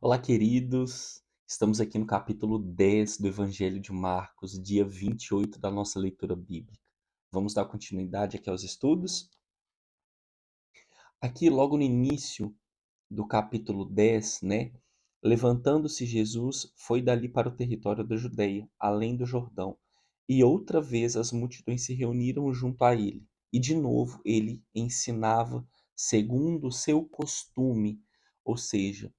Olá, queridos. Estamos aqui no capítulo 10 do Evangelho de Marcos, dia 28 da nossa leitura bíblica. Vamos dar continuidade aqui aos estudos? Aqui, logo no início do capítulo 10, né? Levantando-se Jesus, foi dali para o território da Judéia, além do Jordão. E outra vez as multidões se reuniram junto a ele. E de novo ele ensinava segundo o seu costume, ou seja,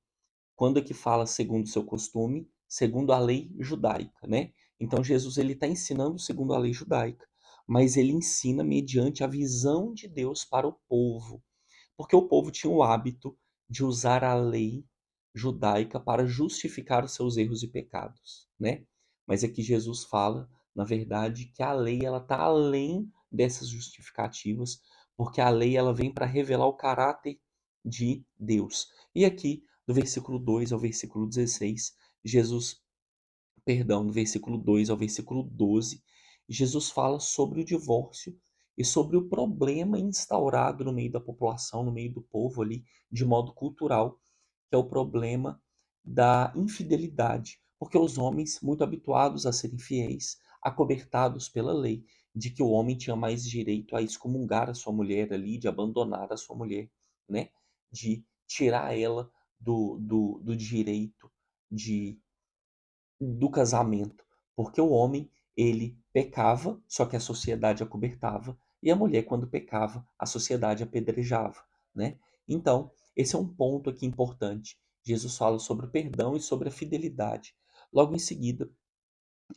quando é que fala segundo o seu costume? Segundo a lei judaica, né? Então Jesus ele está ensinando segundo a lei judaica, mas ele ensina mediante a visão de Deus para o povo, porque o povo tinha o hábito de usar a lei judaica para justificar os seus erros e pecados, né? Mas aqui Jesus fala, na verdade, que a lei ela está além dessas justificativas, porque a lei ela vem para revelar o caráter de Deus. E aqui, do versículo 2 ao versículo 16, do versículo 2 ao versículo 12, Jesus fala sobre o divórcio e sobre o problema instaurado no meio da população, no meio do povo ali, de modo cultural, que é o problema da infidelidade. Porque os homens, muito habituados a serem fiéis, acobertados pela lei, de que o homem tinha mais direito a excomungar a sua mulher ali, de abandonar a sua mulher, né? De tirar ela do direito de do casamento, porque o homem, ele pecava, só que a sociedade acobertava, e a mulher, quando pecava, a sociedade apedrejava, né? Então, esse é um ponto aqui importante. Jesus fala sobre o perdão e sobre a fidelidade. Logo em seguida,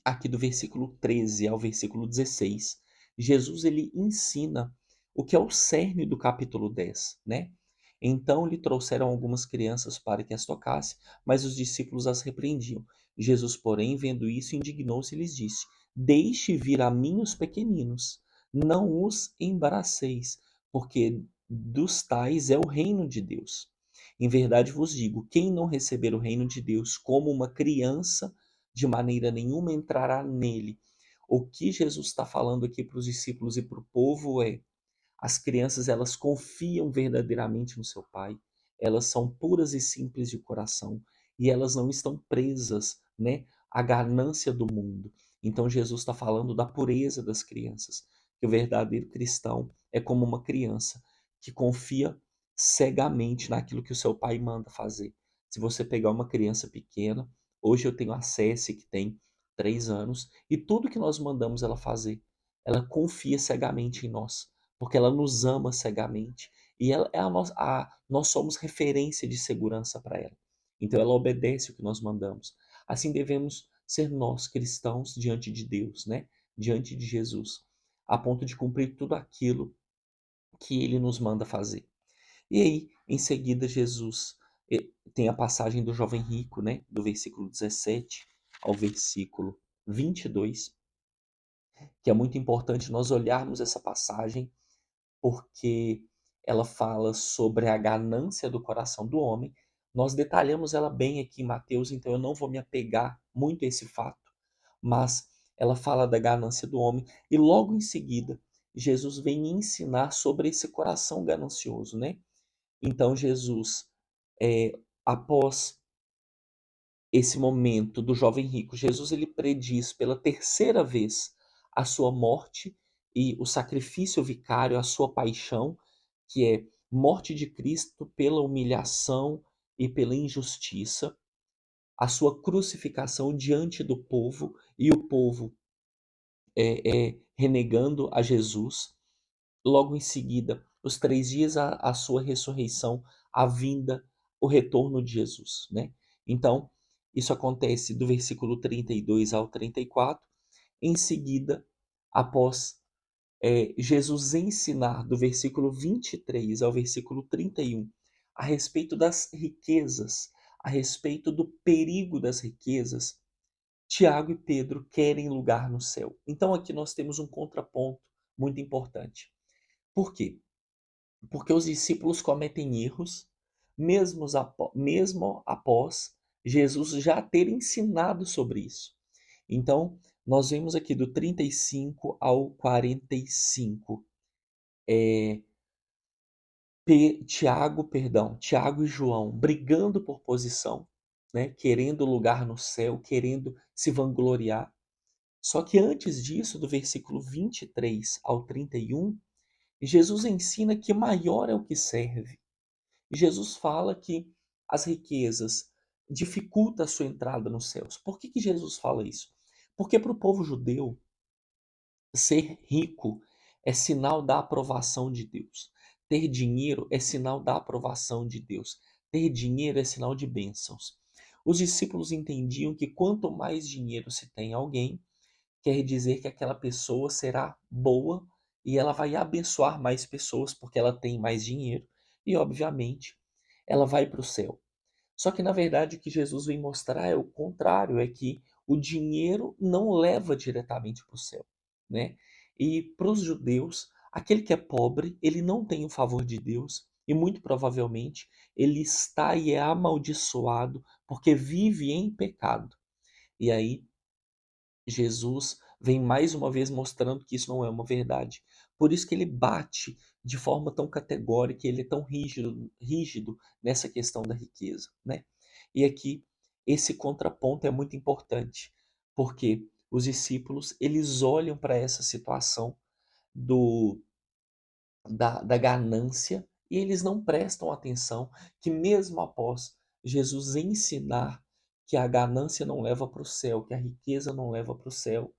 aqui do versículo 13 ao versículo 16, Jesus ele ensina o que é o cerne do capítulo 10, né? Então lhe trouxeram algumas crianças para que as tocasse, mas os discípulos as repreendiam. Jesus, porém, vendo isso, indignou-se e lhes disse: Deixe vir a mim os pequeninos, não os embaraceis, porque dos tais é o reino de Deus. Em verdade vos digo: quem não receber o reino de Deus como uma criança, de maneira nenhuma entrará nele. O que Jesus está falando aqui para os discípulos e para o povo é: as crianças elas confiam verdadeiramente no seu pai, elas são puras e simples de coração e elas não estão presas, né, à ganância do mundo. Então Jesus está falando da pureza das crianças, que o verdadeiro cristão é como uma criança que confia cegamente naquilo que o seu pai manda fazer. Se você pegar uma criança pequena, hoje eu tenho acesso que tem 3 anos e tudo que nós mandamos ela fazer, ela confia cegamente em nós porque ela nos ama cegamente e ela é nós somos referência de segurança para ela. Então ela obedece o que nós mandamos. Assim devemos ser nós cristãos diante de Deus, né? Diante de Jesus, a ponto de cumprir tudo aquilo que ele nos manda fazer. E aí, em seguida, Jesus tem a passagem do jovem rico, né? Do versículo 17 ao versículo 22, que é muito importante nós olharmos essa passagem porque ela fala sobre a ganância do coração do homem. Nós detalhamos ela bem aqui em Mateus, então eu não vou me apegar muito a esse fato, mas ela fala da ganância do homem e logo em seguida Jesus vem ensinar sobre esse coração ganancioso, né? Então Jesus, após esse momento do jovem rico, Jesus ele prediz pela terceira vez a sua morte e o sacrifício vicário, a sua paixão, que é morte de Cristo pela humilhação e pela injustiça, a sua crucificação diante do povo e o povo renegando a Jesus. Logo em seguida, os 3 dias a sua ressurreição, a vinda, o retorno de Jesus, né? Então, isso acontece do versículo 32 ao 34. Em seguida, após Jesus ensinar do versículo 23 ao versículo 31 a respeito das riquezas, a respeito do perigo das riquezas, Tiago e Pedro querem lugar no céu. Então aqui nós temos um contraponto muito importante. Por quê? Porque os discípulos cometem erros, mesmo após Jesus já ter ensinado sobre isso. Então, nós vemos aqui do 35 ao 45, Tiago e João brigando por posição, né? Querendo lugar no céu, querendo se vangloriar. Só que antes disso, do versículo 23 ao 31, Jesus ensina que maior é o que serve. Jesus fala que as riquezas dificultam a sua entrada nos céus. Por que Jesus fala isso? Porque para o povo judeu, ser rico é sinal da aprovação de Deus. Ter dinheiro é sinal da aprovação de Deus. Ter dinheiro é sinal de bênçãos. Os discípulos entendiam que quanto mais dinheiro se tem alguém, quer dizer que aquela pessoa será boa e ela vai abençoar mais pessoas porque ela tem mais dinheiro e, obviamente, ela vai para o céu. Só que, na verdade, o que Jesus vem mostrar é o contrário, é que o dinheiro não leva diretamente para o céu, né? E para os judeus, aquele que é pobre, ele não tem o favor de Deus e muito provavelmente ele está e é amaldiçoado porque vive em pecado. E aí Jesus vem mais uma vez mostrando que isso não é uma verdade. Por isso que ele bate de forma tão categórica, ele é tão rígido nessa questão da riqueza, né? E aqui esse contraponto é muito importante, porque os discípulos, eles olham para essa situação do da ganância e eles não prestam atenção que mesmo após Jesus ensinar que a ganância não leva para o céu, que a riqueza não leva para o céu,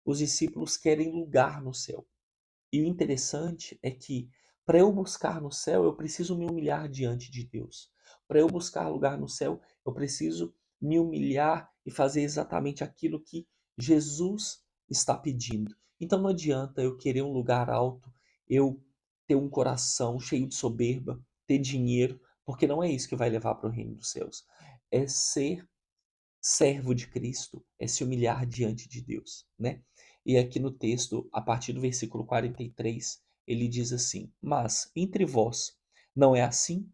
os discípulos querem lugar no céu. E o interessante é que para eu buscar no céu, eu preciso me humilhar diante de Deus. Para eu buscar lugar no céu, eu preciso me humilhar e fazer exatamente aquilo que Jesus está pedindo. Então não adianta eu querer um lugar alto, eu ter um coração cheio de soberba, ter dinheiro, porque não é isso que vai levar para o reino dos céus. É ser servo de Cristo, é se humilhar diante de Deus, né? E aqui no texto, a partir do versículo 43, ele diz assim: Mas entre vós não é assim?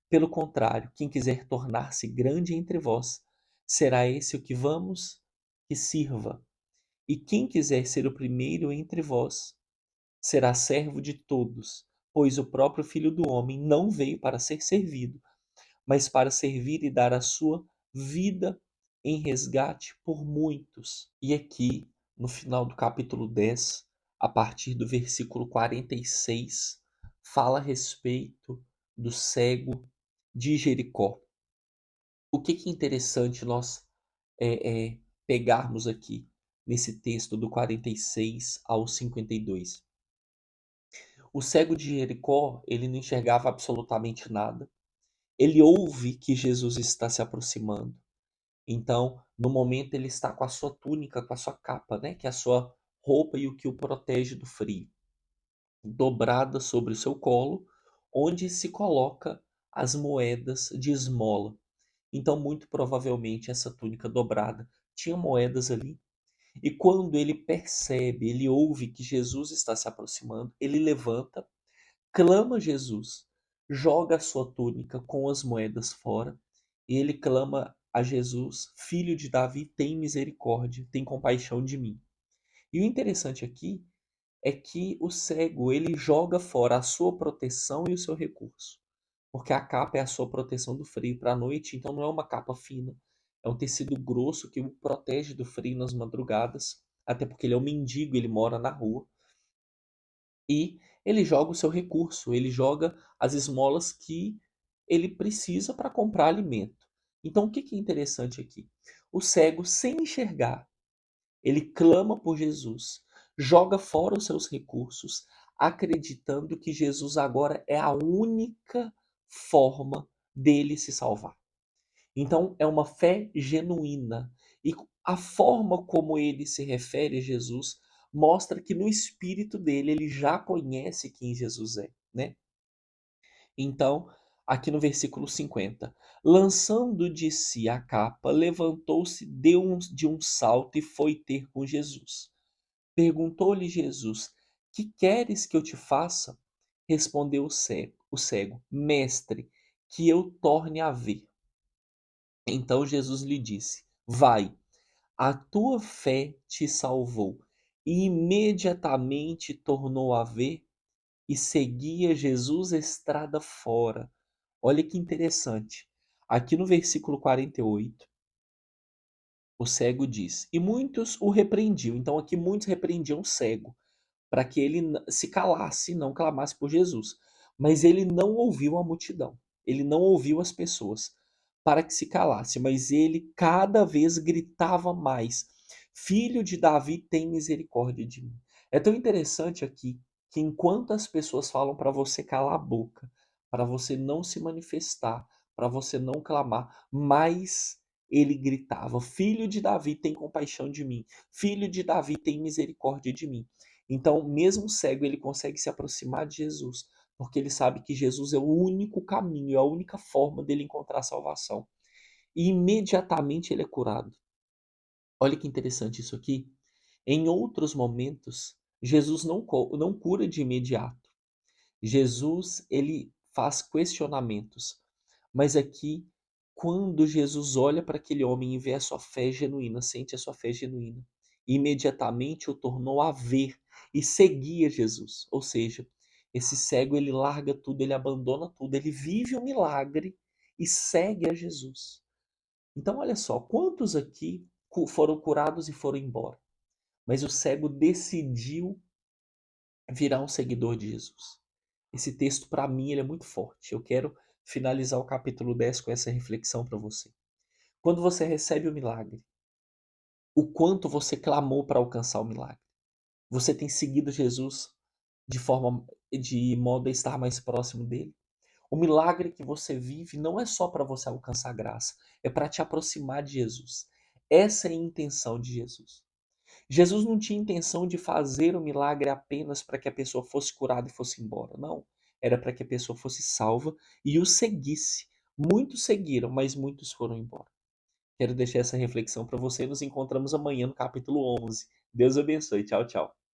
Pelo contrário, quem quiser tornar-se grande entre vós, será esse o que vamos que sirva. E quem quiser ser o primeiro entre vós, será servo de todos, pois o próprio Filho do Homem não veio para ser servido, mas para servir e dar a sua vida em resgate por muitos. E aqui, no final do capítulo 10, a partir do versículo 46, fala a respeito do cego de Jericó. O que é interessante nós pegarmos aqui nesse texto do 46 ao 52? O cego de Jericó, ele não enxergava absolutamente nada. Ele ouve que Jesus está se aproximando. Então, no momento, ele está com a sua túnica, com a sua capa, né? Que é a sua roupa e o que o protege do frio, dobrada sobre o seu colo, onde se coloca as moedas de esmola. Então, muito provavelmente, essa túnica dobrada tinha moedas ali. E quando ele percebe, ele ouve que Jesus está se aproximando, ele levanta, clama Jesus, joga a sua túnica com as moedas fora, e ele clama a Jesus: Filho de Davi, tem misericórdia, tem compaixão de mim. E o interessante aqui é que o cego, ele joga fora a sua proteção e o seu recurso, porque a capa é a sua proteção do frio para a noite, então não é uma capa fina, é um tecido grosso que o protege do frio nas madrugadas, até porque ele é um mendigo, ele mora na rua. E ele joga o seu recurso, ele joga as esmolas que ele precisa para comprar alimento. Então, o que é interessante aqui? O cego, sem enxergar, ele clama por Jesus, joga fora os seus recursos, acreditando que Jesus agora é a única forma dele se salvar. Então, é uma fé genuína. E a forma como ele se refere a Jesus mostra que no espírito dele ele já conhece quem Jesus é, né? Então, aqui no versículo 50, lançando de si a capa, levantou-se, deu de um salto e foi ter com Jesus. Perguntou-lhe Jesus: Que queres que eu te faça? Respondeu o cego: Mestre, que eu torne a ver. Então Jesus lhe disse: Vai, a tua fé te salvou. E imediatamente tornou a ver e seguia Jesus estrada fora. Olha que interessante. Aqui no versículo 48, o cego diz: E muitos o repreendiam. Então, aqui muitos repreendiam o cego, para que ele se calasse e não clamasse por Jesus. Mas ele não ouviu a multidão, ele não ouviu as pessoas para que se calasse, mas ele cada vez gritava mais: Filho de Davi, tem misericórdia de mim. É tão interessante aqui que enquanto as pessoas falam para você calar a boca, para você não se manifestar, para você não clamar, mais ele gritava: Filho de Davi, tem compaixão de mim. Filho de Davi, tem misericórdia de mim. Então, mesmo cego, ele consegue se aproximar de Jesus, porque ele sabe que Jesus é o único caminho, é a única forma dele encontrar salvação. E imediatamente ele é curado. Olha que interessante isso aqui. Em outros momentos, Jesus não cura de imediato. Jesus, ele faz questionamentos. Mas aqui, quando Jesus olha para aquele homem e vê a sua fé genuína, sente a sua fé genuína, imediatamente o tornou a ver e seguia Jesus. Ou seja, esse cego ele larga tudo, ele abandona tudo, ele vive o milagre e segue a Jesus. Então, olha só, quantos aqui foram curados e foram embora? Mas o cego decidiu virar um seguidor de Jesus. Esse texto, para mim, ele é muito forte. Eu quero finalizar o capítulo 10 com essa reflexão para você. Quando você recebe o milagre, o quanto você clamou para alcançar o milagre? Você tem seguido Jesus de modo a estar mais próximo dele? O milagre que você vive não é só para você alcançar graça, é para te aproximar de Jesus. Essa é a intenção de Jesus. Jesus não tinha intenção de fazer o milagre apenas para que a pessoa fosse curada e fosse embora. Não. Era para que a pessoa fosse salva e o seguisse. Muitos seguiram, mas muitos foram embora. Quero deixar essa reflexão para você. Nos encontramos amanhã no capítulo 11. Deus abençoe. Tchau, tchau.